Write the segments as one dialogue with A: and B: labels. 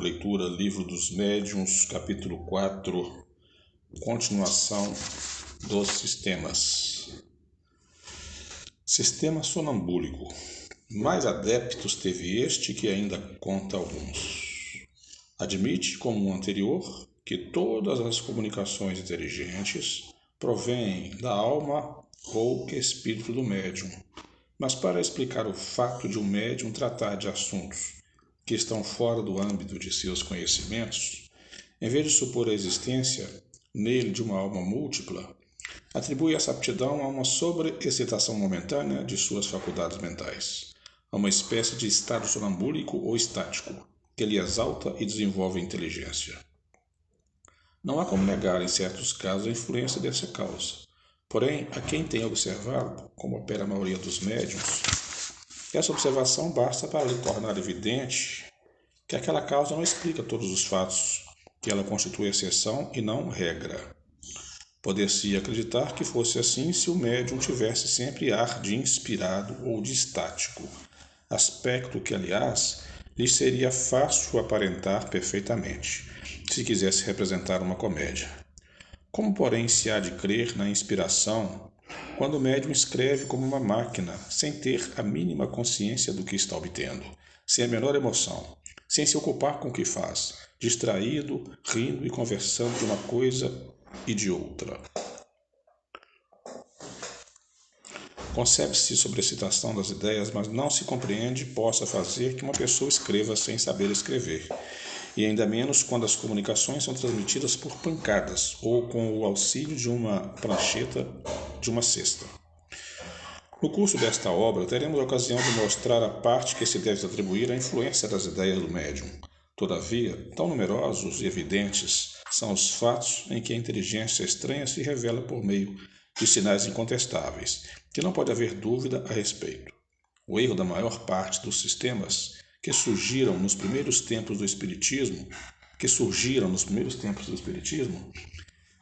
A: Leitura Livro dos Médiuns, capítulo 4, continuação dos sistemas. Sistema sonambúlico. Mais adeptos teve este que ainda conta alguns. Admite, como o anterior, que todas as comunicações inteligentes provêm da alma ou espírito do médium, mas para explicar o fato de um médium tratar de assuntos que estão fora do âmbito de seus conhecimentos, em vez de supor a existência nele de uma alma múltipla, atribui essa aptidão a uma sobreexcitação momentânea de suas faculdades mentais, a uma espécie de estado sonambúlico ou estático, que lhe exalta e desenvolve a inteligência. Não há como negar, em certos casos, a influência dessa causa. Porém, a quem tem observado, como opera a maioria dos médiuns, essa observação basta para lhe tornar evidente que aquela causa não explica todos os fatos, que ela constitui exceção e não regra. Poder-se acreditar que fosse assim se o médium tivesse sempre ar de inspirado ou de estático, aspecto que, aliás, lhe seria fácil aparentar perfeitamente, se quisesse representar uma comédia. Como, porém, se há de crer na inspiração quando o médium escreve como uma máquina, sem ter a mínima consciência do que está obtendo, sem a menor emoção, sem se ocupar com o que faz, distraído, rindo e conversando de uma coisa e de outra? Concebe-se sobreexcitação das ideias, mas não se compreende possa fazer que uma pessoa escreva sem saber escrever, e ainda menos quando as comunicações são transmitidas por pancadas ou com o auxílio de uma prancheta de uma cesta. No curso desta obra, teremos a ocasião de mostrar a parte que se deve atribuir à influência das ideias do médium. Todavia, tão numerosos e evidentes são os fatos em que a inteligência estranha se revela por meio de sinais incontestáveis, que não pode haver dúvida a respeito. O erro da maior parte dos sistemas que surgiram nos primeiros tempos do Espiritismo,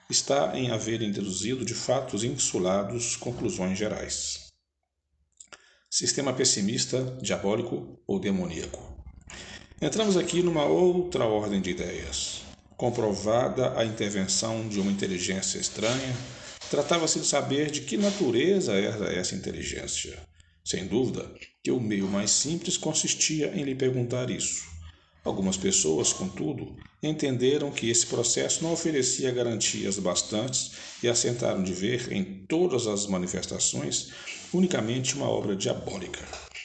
A: está em haverem deduzido de fatos insulados conclusões gerais. Sistema pessimista, diabólico ou demoníaco. Entramos aqui numa outra ordem de ideias. Comprovada a intervenção de uma inteligência estranha, tratava-se de saber de que natureza era essa inteligência. Sem dúvida que o meio mais simples consistia em lhe perguntar isso. Algumas pessoas, contudo, entenderam que esse processo não oferecia garantias bastantes e assentaram de ver em todas as manifestações unicamente uma obra diabólica.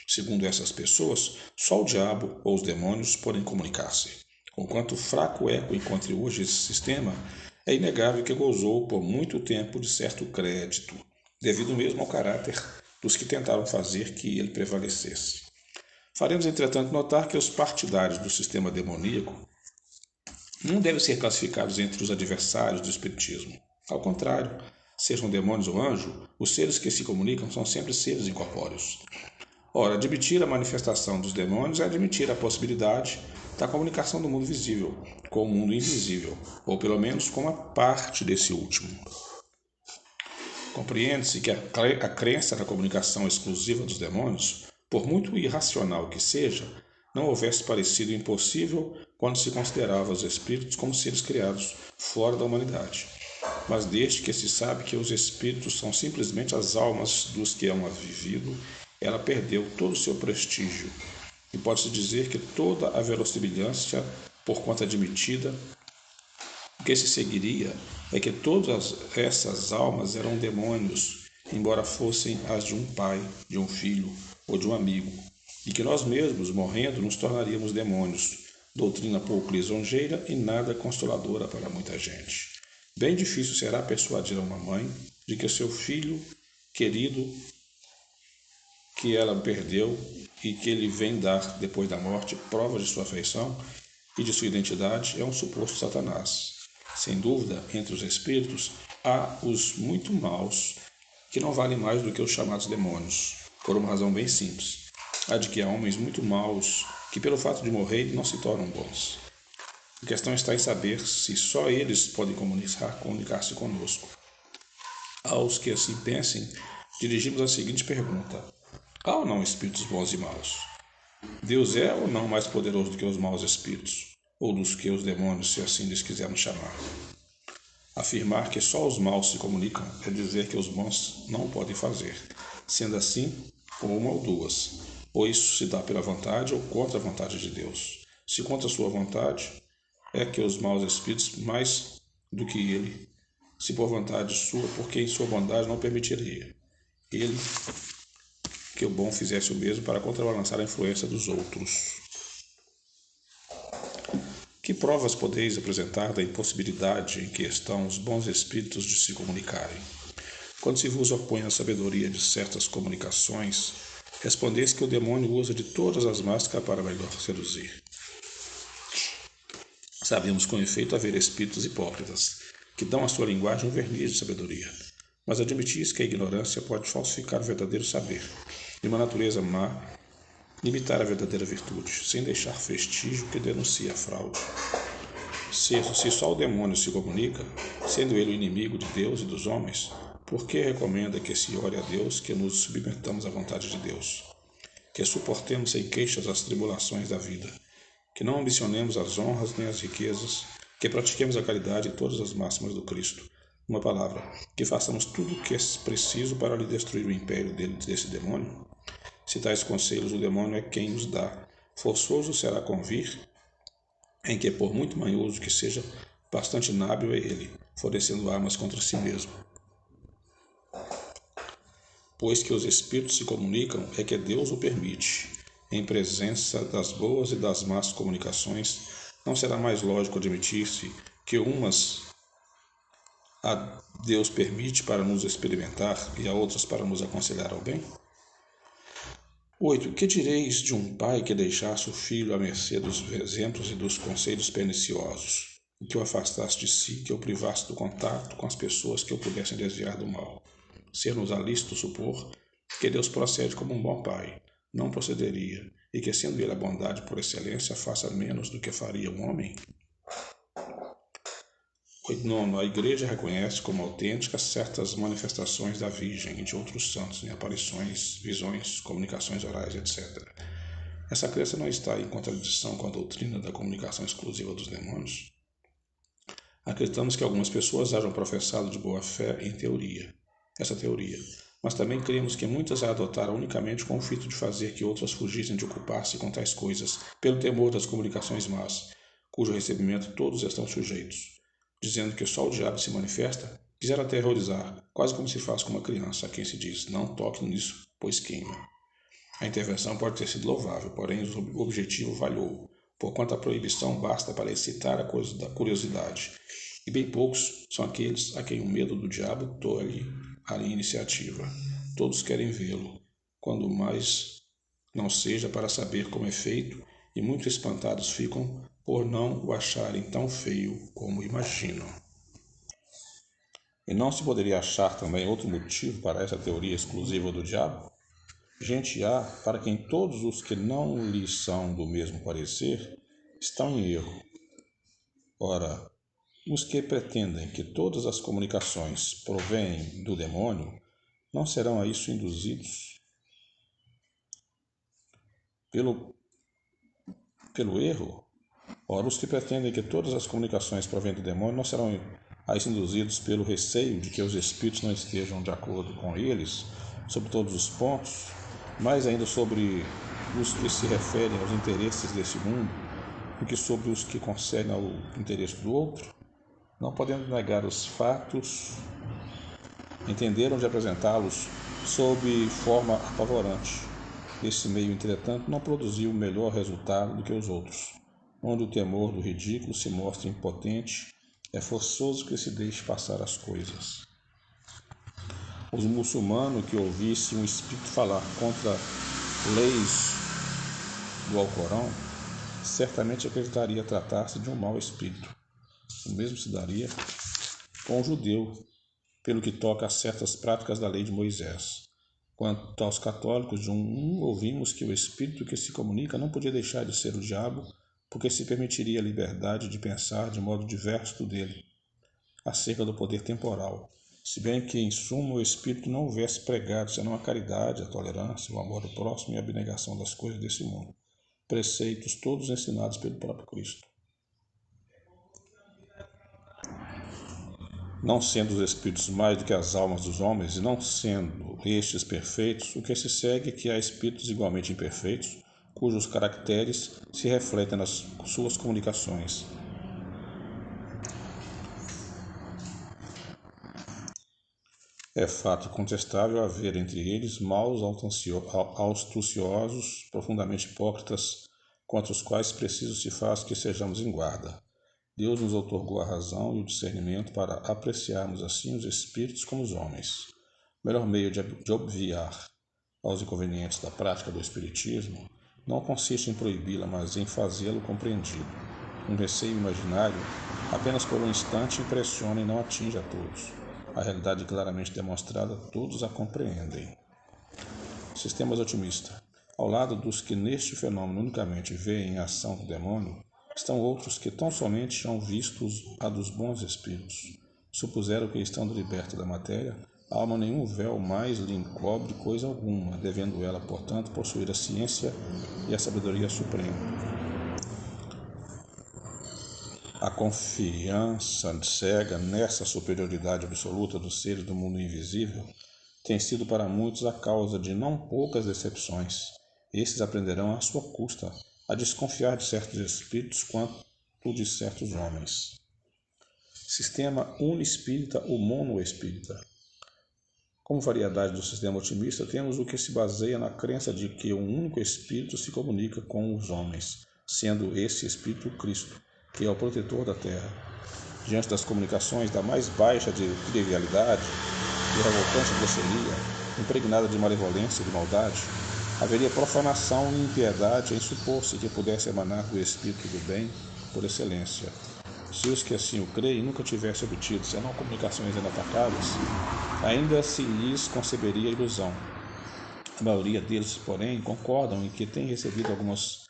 A: Segundo essas pessoas, só o diabo ou os demônios podem comunicar-se. Conquanto fraco eco encontre hoje esse sistema, é inegável que gozou por muito tempo de certo crédito, devido mesmo ao caráter dos que tentaram fazer que ele prevalecesse. Faremos, entretanto, notar que os partidários do sistema demoníaco não devem ser classificados entre os adversários do espiritismo. Ao contrário, sejam demônios ou anjos, os seres que se comunicam são sempre seres incorpóreos. Ora, admitir a manifestação dos demônios é admitir a possibilidade da comunicação do mundo visível com o mundo invisível, ou pelo menos com uma parte desse último. Compreende-se que a crença na comunicação exclusiva dos demônios, por muito irracional que seja, não houvesse parecido impossível quando se considerava os espíritos como seres criados fora da humanidade. Mas desde que se sabe que os espíritos são simplesmente as almas dos que hão vivido, ela perdeu todo o seu prestígio. E pode-se dizer que toda a verossimilhança, por quanto admitida, o que se seguiria é que todas essas almas eram demônios, embora fossem as de um pai, de um filho ou de um amigo, e que nós mesmos, morrendo, nos tornaríamos demônios, doutrina pouco lisonjeira e nada consoladora para muita gente. Bem difícil será persuadir a uma mãe de que o seu filho querido, que ela perdeu e que ele vem dar, depois da morte, provas de sua afeição e de sua identidade, é um suposto Satanás. Sem dúvida, entre os espíritos, há os muito maus, que não valem mais do que os chamados demônios, por uma razão bem simples. Há de que há homens muito maus, que pelo fato de morrer não se tornam bons. A questão está em saber se só eles podem comunicar-se conosco. Aos que assim pensem, dirigimos a seguinte pergunta: há ou não espíritos bons e maus? Deus é ou não mais poderoso do que os maus espíritos? ou dos que os demônios, se assim lhes quisermos chamar. Afirmar que só os maus se comunicam é dizer que os bons não podem fazer, sendo assim, uma ou duas, ou isso se dá pela vontade ou contra a vontade de Deus. Se contra a sua vontade, é que os maus espíritos mais do que ele, se por vontade sua, porque em sua bondade não permitiria ele que o bom fizesse o mesmo para contrabalançar a influência dos outros. Que provas podeis apresentar da impossibilidade em que estão os bons espíritos de se comunicarem? Quando se vos opõe a sabedoria de certas comunicações, respondeis que o demônio usa de todas as máscaras para melhor seduzir. Sabemos com efeito haver espíritos hipócritas, que dão à sua linguagem um verniz de sabedoria, mas admitis que a ignorância pode falsificar o verdadeiro saber, e uma natureza má imitar a verdadeira virtude, sem deixar vestígio que denuncie a fraude. Se só o demônio se comunica, sendo ele o inimigo de Deus e dos homens, por que recomenda que se ore a Deus, que nos submetamos à vontade de Deus, que suportemos sem queixas as tribulações da vida, que não ambicionemos as honras nem as riquezas, que pratiquemos a caridade e todas as máximas do Cristo. Uma palavra, que façamos tudo o que é preciso para lhe destruir o império desse demônio? Se tais conselhos o demônio é quem os dá, forçoso será convir em que, por muito manhoso que seja, bastante inábil é ele, fornecendo armas contra si mesmo. Pois que os espíritos se comunicam é que Deus o permite. Em presença das boas e das más comunicações, não será mais lógico admitir-se que umas a Deus permite para nos experimentar e a outras para nos aconselhar ao bem? 8. Que direis de um pai que deixasse o filho à mercê dos exemplos e dos conselhos perniciosos, e que o afastasse de si, que o privasse do contato com as pessoas que o pudessem desviar do mal? Ser-nos lícito supor que Deus procede como um bom pai, não procederia, e que, sendo ele a bondade por excelência, faça menos do que faria um homem? 9. A Igreja reconhece como autênticas certas manifestações da Virgem e de outros santos em aparições, visões, comunicações orais, etc. Essa crença não está em contradição com a doutrina da comunicação exclusiva dos demônios? Acreditamos que algumas pessoas hajam professado de boa fé em essa teoria, mas também cremos que muitas a adotaram unicamente com o fito de fazer que outras fugissem de ocupar-se com tais coisas, pelo temor das comunicações más, cujo recebimento todos estão sujeitos. Dizendo que só o diabo se manifesta, quiser aterrorizar, quase como se faz com uma criança, a quem se diz, não toque nisso, pois queima. A intervenção pode ter sido louvável, porém o objetivo falhou, porquanto a proibição basta para excitar a curiosidade, e bem poucos são aqueles a quem o medo do diabo tolhe a iniciativa. Todos querem vê-lo, quando mais não seja para saber como é feito, e muito espantados ficam por não o acharem tão feio como imaginam. E não se poderia achar também outro motivo para essa teoria exclusiva do diabo? Gente há para quem todos os que não lhe são do mesmo parecer estão em erro. Ora, os que pretendem que todas as comunicações provêm do demônio não serão a isso induzidos pelo erro? Ora, os que pretendem que todas as comunicações provêm do demônio não serão a isso induzidos pelo receio de que os espíritos não estejam de acordo com eles sobre todos os pontos, mais ainda sobre os que se referem aos interesses desse mundo do que sobre os que concernem ao interesse do outro? Não podendo negar os fatos, entenderam de apresentá-los sob forma apavorante. Esse meio, entretanto, não produziu melhor resultado do que os outros. Onde o temor do ridículo se mostra impotente, é forçoso que se deixe passar as coisas. Os muçulmanos que ouvissem um espírito falar contra leis do Alcorão, certamente acreditaria tratar-se de um mau espírito. O mesmo se daria com o judeu, pelo que toca a certas práticas da lei de Moisés. Quanto aos católicos, de um ouvimos que o espírito que se comunica não podia deixar de ser o diabo, porque se permitiria a liberdade de pensar de modo diverso do dele, acerca do poder temporal, se bem que, em suma, o espírito não houvesse pregado senão a caridade, a tolerância, o amor ao próximo e a abnegação das coisas desse mundo, preceitos todos ensinados pelo próprio Cristo. não sendo os espíritos mais do que as almas dos homens, e não sendo estes perfeitos, o que se segue é que há espíritos igualmente imperfeitos, cujos caracteres se refletem nas suas comunicações. É fato contestável haver entre eles maus astuciosos, profundamente hipócritas, contra os quais preciso se faz que sejamos em guarda. Deus nos outorgou a razão e o discernimento para apreciarmos assim os espíritos como os homens. O melhor meio de obviar aos inconvenientes da prática do espiritismo não consiste em proibi-la, mas em fazê-lo compreendido. Um receio imaginário, apenas por um instante, impressiona e não atinge a todos. A realidade claramente demonstrada, todos a compreendem. Sistemas otimista. Ao lado dos que neste fenômeno unicamente veem a ação do demônio, estão outros que tão somente hão visto a dos bons espíritos. Supuseram que, estando liberta da matéria, a alma nenhum véu mais lhe encobre coisa alguma, devendo ela, portanto, possuir a ciência e a sabedoria suprema. A confiança cega nessa superioridade absoluta dos seres do mundo invisível tem sido para muitos a causa de não poucas decepções. Estes aprenderão à sua custa a desconfiar de certos espíritos quanto de certos homens. Sistema unispírita ou monoespírita. Como variedade do sistema otimista, temos o que se baseia na crença de que um único espírito se comunica com os homens, sendo esse espírito o Cristo, que é o protetor da terra. Diante das comunicações da mais baixa de trivialidade e revoltante grosseria, impregnada de malevolência e de maldade, haveria profanação e impiedade em supor-se que pudesse emanar do espírito do bem por excelência. Se os que assim o creem nunca tivessem obtido senão comunicações inatacáveis, ainda se lhes conceberia ilusão. A maioria deles, porém, concordam em que têm recebido algumas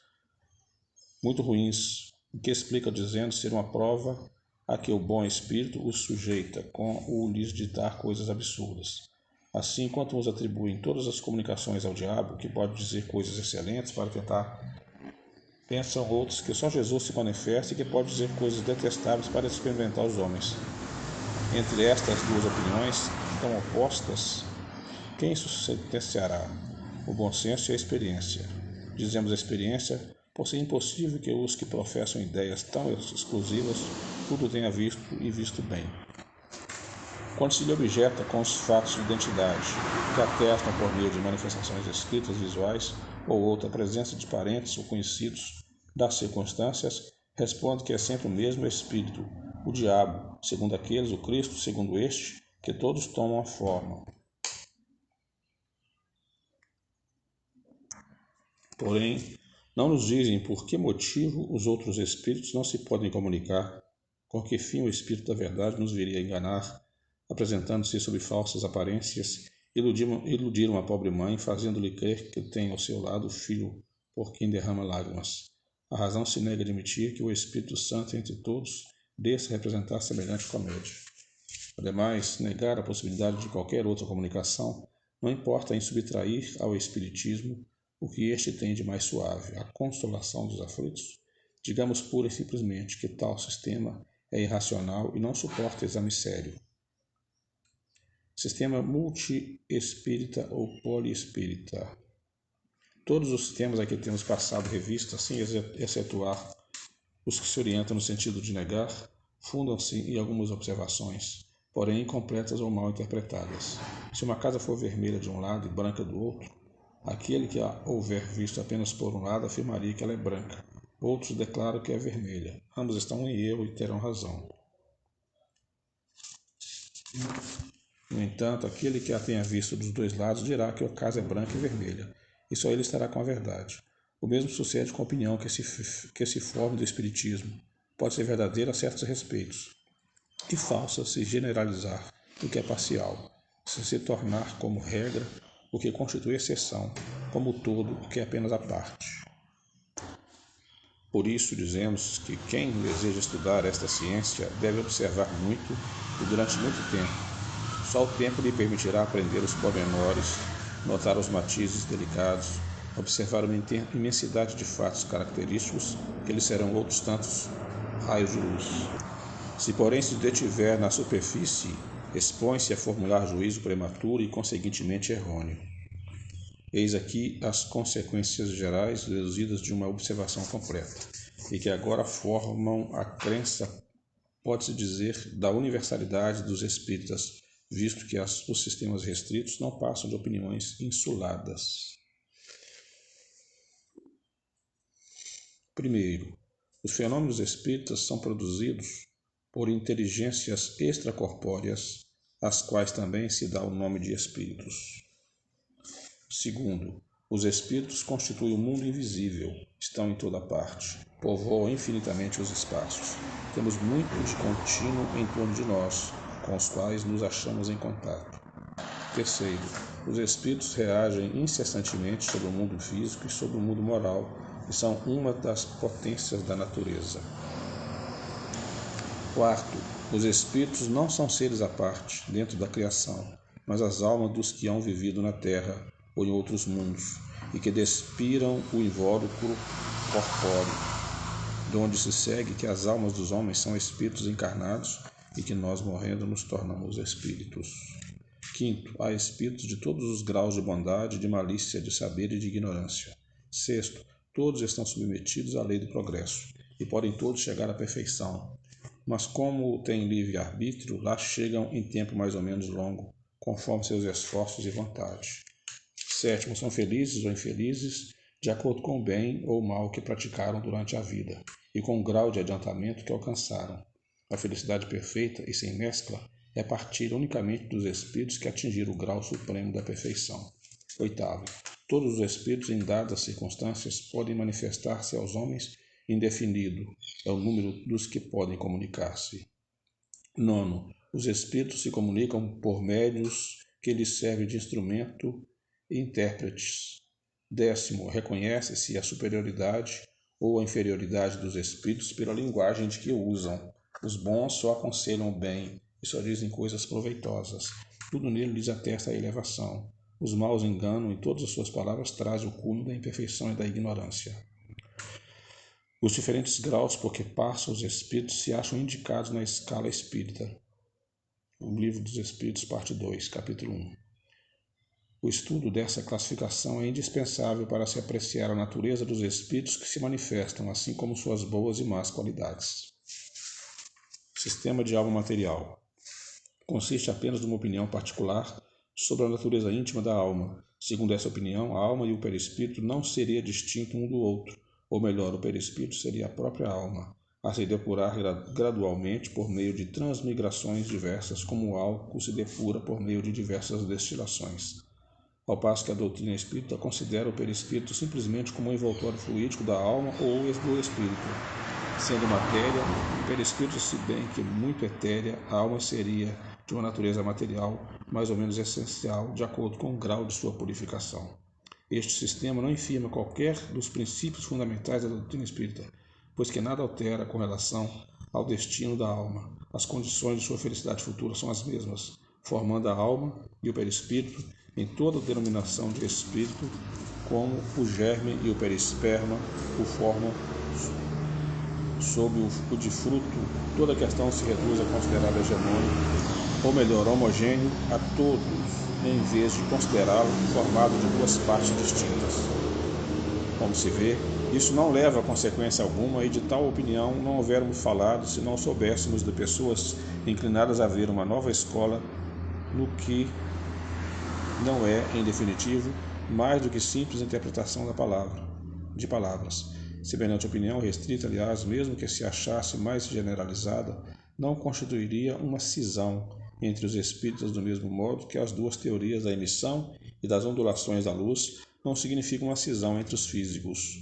A: muito ruins, o que explica dizendo ser uma prova a que o bom espírito os sujeita com o lhes ditar coisas absurdas. Assim, quanto uns atribuem todas as comunicações ao diabo, que pode dizer coisas excelentes para tentar, pensam outros que só Jesus se manifesta e que pode dizer coisas detestáveis para experimentar os homens. Entre estas duas opiniões, tão opostas, quem sustentará? O bom senso e a experiência. Dizemos a experiência por ser impossível que os que professam ideias tão exclusivas tudo tenha visto e visto bem. Quando se lhe objeta com os fatos de identidade, que atestam por meio de manifestações escritas, visuais ou outra presença de parentes ou conhecidos das circunstâncias, responde que é sempre o mesmo espírito, o diabo, segundo aqueles, o Cristo, segundo este, que todos tomam a forma. Porém, não nos dizem por que motivo os outros espíritos não se podem comunicar, com que fim o espírito da verdade nos viria a enganar, apresentando-se sob falsas aparências, iludir uma pobre mãe, fazendo-lhe crer que tem ao seu lado o filho por quem derrama lágrimas. A razão se nega a admitir que o Espírito Santo entre todos desça representar semelhante comédia. Ademais, negar a possibilidade de qualquer outra comunicação não importa em subtrair ao Espiritismo o que este tem de mais suave, a consolação dos aflitos. Digamos pura e simplesmente que tal sistema é irracional e não suporta exame sério. Sistema multi-espírita ou poliespírita. Todos os sistemas a que temos passado revista, sem excetuar os que se orientam no sentido de negar, fundam-se em algumas observações, porém incompletas ou mal interpretadas. Se uma casa for vermelha de um lado e branca do outro, aquele que a houver visto apenas por um lado afirmaria que ela é branca. Outros declaram que é vermelha. Ambos estão em erro e terão razão. No entanto, aquele que a tenha visto dos dois lados dirá que a casa é branca e vermelha, e só ele estará com a verdade. O mesmo sucede com a opinião que se forma do Espiritismo. Pode ser verdadeira a certos respeitos, e falsa se generalizar o que é parcial, se tornar como regra o que constitui exceção, como todo o que é apenas a parte. Por isso dizemos que quem deseja estudar esta ciência deve observar muito e durante muito tempo. Só o tempo lhe permitirá aprender os pormenores, notar os matizes delicados, observar uma imensidade de fatos característicos que lhe serão outros tantos raios de luz. Se, porém, se detiver na superfície, expõe-se a formular juízo prematuro e, conseguintemente, errôneo. Eis aqui as consequências gerais deduzidas de uma observação completa, e que agora formam a crença, pode-se dizer, da universalidade dos espíritas, visto que os sistemas restritos não passam de opiniões insuladas. Primeiro, os fenômenos espíritas são produzidos por inteligências extracorpóreas, às quais também se dá o nome de espíritos. Segundo, os espíritos constituem o mundo invisível, estão em toda parte, povoam infinitamente os espaços. Temos muito de contínuo em torno de nós, com os quais nos achamos em contato. Terceiro, os espíritos reagem incessantemente sobre o mundo físico e sobre o mundo moral, e são uma das potências da natureza. Quarto, os espíritos não são seres à parte, dentro da criação, mas as almas dos que hão vivido na terra ou em outros mundos, e que despiram o invólucro corpóreo, de onde se segue que as almas dos homens são espíritos encarnados e que nós, morrendo, nos tornamos espíritos. Quinto, há espíritos de todos os graus de bondade, de malícia, de saber e de ignorância. Sexto, todos estão submetidos à lei do progresso e podem todos chegar à perfeição. Mas como têm livre-arbítrio, lá chegam em tempo mais ou menos longo, conforme seus esforços e vontade. Sétimo, são felizes ou infelizes, de acordo com o bem ou o mal que praticaram durante a vida e com o grau de adiantamento que alcançaram. A felicidade perfeita e sem mescla é partir unicamente dos espíritos que atingiram o grau supremo da perfeição. Oitavo, todos os espíritos em dadas circunstâncias podem manifestar-se aos homens indefinido, é o número dos que podem comunicar-se. Nono, os espíritos se comunicam por médios que lhes servem de instrumento e intérpretes. Décimo, reconhece-se a superioridade ou a inferioridade dos espíritos pela linguagem de que usam. Os bons só aconselham o bem e só dizem coisas proveitosas. Tudo nele lhes atesta a elevação. Os maus enganam e todas as suas palavras trazem o cunho da imperfeição e da ignorância. Os diferentes graus por que passam os espíritos se acham indicados na escala espírita. O Livro dos Espíritos, parte 2, capítulo 1. O estudo dessa classificação é indispensável para se apreciar a natureza dos espíritos que se manifestam, assim como suas boas e más qualidades. Sistema de alma material. Consiste apenas de uma opinião particular sobre a natureza íntima da alma. Segundo essa opinião, a alma e o perispírito não seria distinto um do outro, ou melhor, o perispírito seria a própria alma, a se depurar gradualmente por meio de transmigrações diversas, como o álcool se depura por meio de diversas destilações. Ao passo que a doutrina espírita considera o perispírito simplesmente como um envoltório fluídico da alma ou do espírito. Sendo matéria, o perispírito, se bem que muito etérea, a alma seria de uma natureza material mais ou menos essencial, de acordo com o grau de sua purificação. Este sistema não infirma qualquer dos princípios fundamentais da doutrina espírita, pois que nada altera com relação ao destino da alma. As condições de sua felicidade futura são as mesmas, formando a alma e o perispírito em toda denominação de espírito, como o germe e o perisperma o formam sob o de fruto. Toda questão se reduz a considerar hegemônico, ou melhor, homogêneo a todos, em vez de considerá-lo formado de duas partes distintas. Como se vê, isso não leva a consequência alguma, e de tal opinião não houvéssemos falado se não soubéssemos de pessoas inclinadas a ver uma nova escola no que não é, em definitivo, mais do que simples interpretação de palavras. Semelhante opinião restrita, aliás, mesmo que se achasse mais generalizada, não constituiria uma cisão entre os espíritas, do mesmo modo que as duas teorias da emissão e das ondulações da luz não significam uma cisão entre os físicos.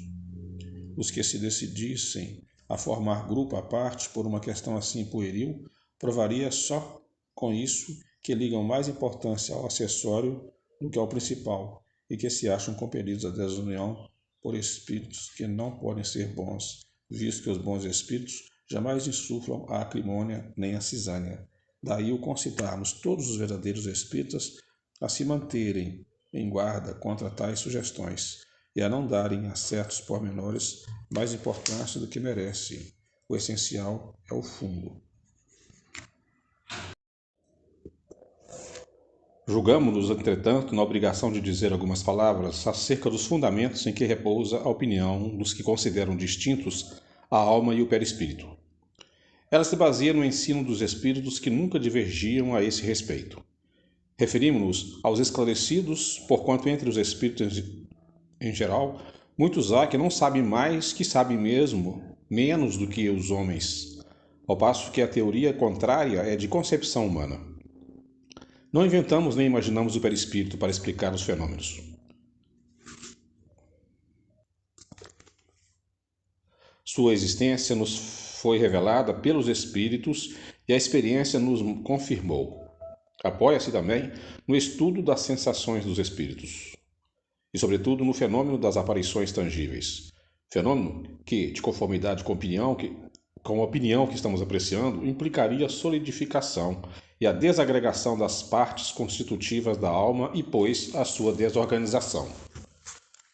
A: Os que se decidissem a formar grupo à parte por uma questão assim pueril, provaria só com isso que ligam mais importância ao acessório do que ao principal, e que se acham compelidos à desunião por espíritos que não podem ser bons, visto que os bons espíritos jamais insuflam a acrimônia nem a cisânia. Daí o concitarmos todos os verdadeiros espíritas a se manterem em guarda contra tais sugestões e a não darem a certos pormenores mais importância do que merecem. O essencial é o fundo. Julgamo-nos, entretanto, na obrigação de dizer algumas palavras acerca dos fundamentos em que repousa a opinião dos que consideram distintos a alma e o perispírito. Ela se baseia no ensino dos espíritos que nunca divergiam a esse respeito. Referimos-nos aos esclarecidos, porquanto entre os espíritos em geral, muitos há que não sabem mais que sabem mesmo, menos do que os homens, ao passo que a teoria contrária é de concepção humana. Não inventamos nem imaginamos o perispírito para explicar os fenômenos. Sua existência nos foi revelada pelos espíritos e a experiência nos confirmou. Apoia-se também no estudo das sensações dos espíritos e, sobretudo, no fenômeno das aparições tangíveis. Fenômeno que, de conformidade com a opinião que estamos apreciando, implicaria a solidificação e a desagregação das partes constitutivas da alma e, pois, a sua desorganização.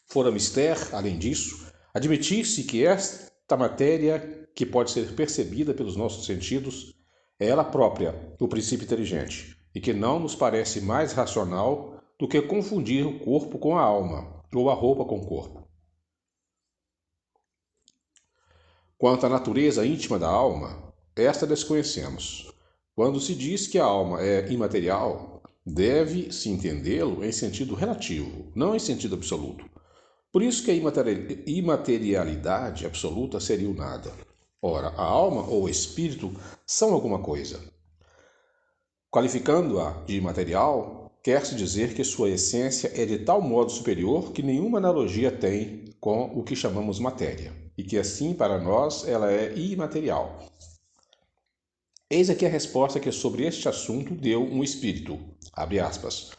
A: Fora mister, além disso, admitir-se que esta matéria, que pode ser percebida pelos nossos sentidos, é ela própria o princípio inteligente, e que não nos parece mais racional do que confundir o corpo com a alma, ou a roupa com o corpo. Quanto à natureza íntima da alma, esta desconhecemos. Quando se diz que a alma é imaterial, deve-se entendê-lo em sentido relativo, não em sentido absoluto. Por isso que a imaterialidade absoluta seria o nada. Ora, a alma ou o espírito são alguma coisa. Qualificando-a de imaterial, quer-se dizer que sua essência é de tal modo superior que nenhuma analogia tem com o que chamamos matéria, e que assim, para nós, ela é imaterial. Eis aqui a resposta que sobre este assunto deu um espírito, abre aspas.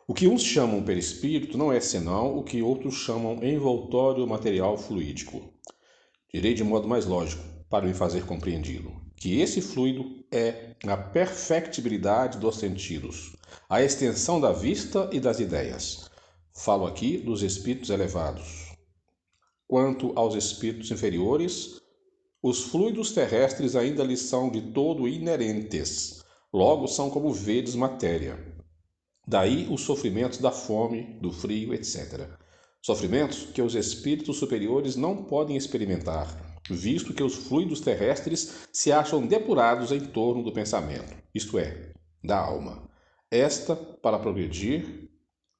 A: O que uns chamam perispírito não é senão o que outros chamam envoltório material fluídico. Direi de modo mais lógico, para me fazer compreendido, que esse fluido é a perfectibilidade dos sentidos, a extensão da vista e das ideias. Falo aqui dos espíritos elevados. Quanto aos espíritos inferiores, os fluidos terrestres ainda lhes são de todo inerentes, logo são como vedes matéria. Daí os sofrimentos da fome, do frio, etc. Sofrimentos que os espíritos superiores não podem experimentar, visto que os fluidos terrestres se acham depurados em torno do pensamento, isto é, da alma. Esta, para progredir,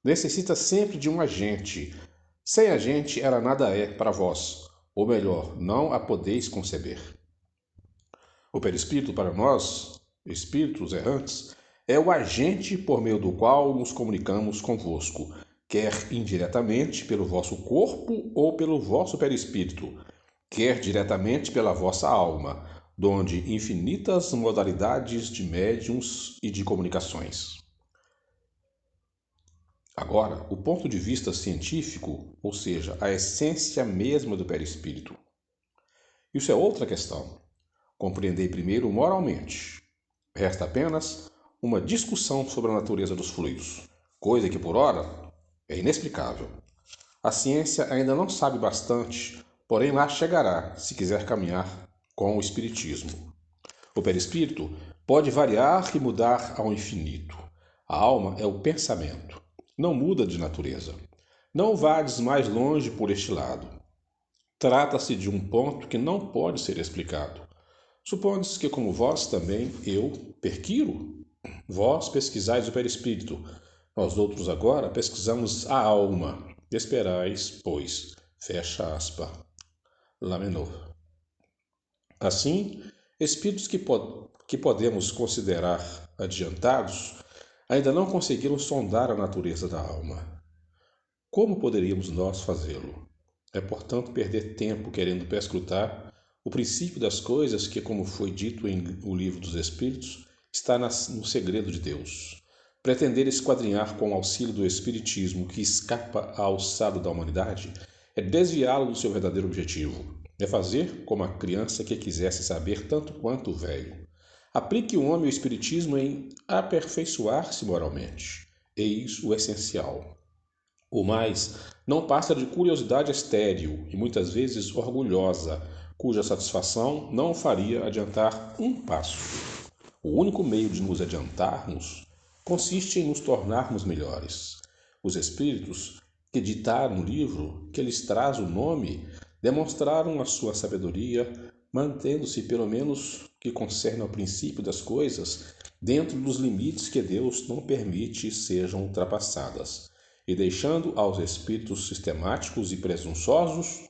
A: necessita sempre de um agente. Sem agente, ela nada é para vós, ou melhor, não a podeis conceber. O perispírito para nós, espíritos errantes, é o agente por meio do qual nos comunicamos convosco, quer indiretamente pelo vosso corpo ou pelo vosso perispírito, quer diretamente pela vossa alma, donde infinitas modalidades de médiuns e de comunicações. Agora, o ponto de vista científico, ou seja, a essência mesma do perispírito. Isso é outra questão. Compreendei primeiro moralmente. Resta apenas uma discussão sobre a natureza dos fluidos, coisa que, por ora, é inexplicável. A ciência ainda não sabe bastante, porém lá chegará, se quiser caminhar com o espiritismo. O perispírito pode variar e mudar ao infinito. A alma é o pensamento. Não muda de natureza. Não vades mais longe por este lado. Trata-se de um ponto que não pode ser explicado. Supondes que, como vós também, eu perquiro? Vós pesquisais o perispírito. Nós outros agora pesquisamos a alma. Esperais, pois. Fecha aspa. Lamenor. Assim, espíritos que podemos considerar adiantados ainda não conseguiram sondar a natureza da alma. Como poderíamos nós fazê-lo? É, portanto, perder tempo querendo perscrutar o princípio das coisas que, como foi dito em O Livro dos Espíritos, está no segredo de Deus. Pretender esquadrinhar com o auxílio do espiritismo que escapa à alçada da humanidade é desviá-lo do seu verdadeiro objetivo. É fazer como a criança que quisesse saber tanto quanto o velho. Aplique o homem o espiritismo em aperfeiçoar-se moralmente. Eis o essencial. O mais não passa de curiosidade estéril e muitas vezes orgulhosa, cuja satisfação não o faria adiantar um passo. O único meio de nos adiantarmos consiste em nos tornarmos melhores. Os espíritos que ditaram o livro que lhes traz o nome demonstraram a sua sabedoria, mantendo-se, pelo menos que concerne ao princípio das coisas, dentro dos limites que Deus não permite sejam ultrapassadas, e deixando aos espíritos sistemáticos e presunçosos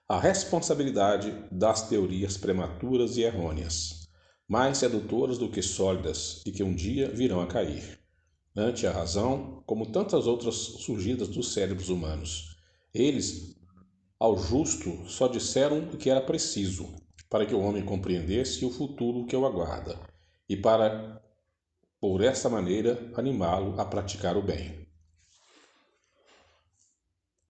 A: a responsabilidade das teorias prematuras e errôneas, mais sedutoras do que sólidas e que um dia virão a cair ante a razão, como tantas outras surgidas dos cérebros humanos. Eles, ao justo, só disseram o que era preciso, para que o homem compreendesse o futuro que o aguarda, e para, por esta maneira, animá-lo a praticar o bem.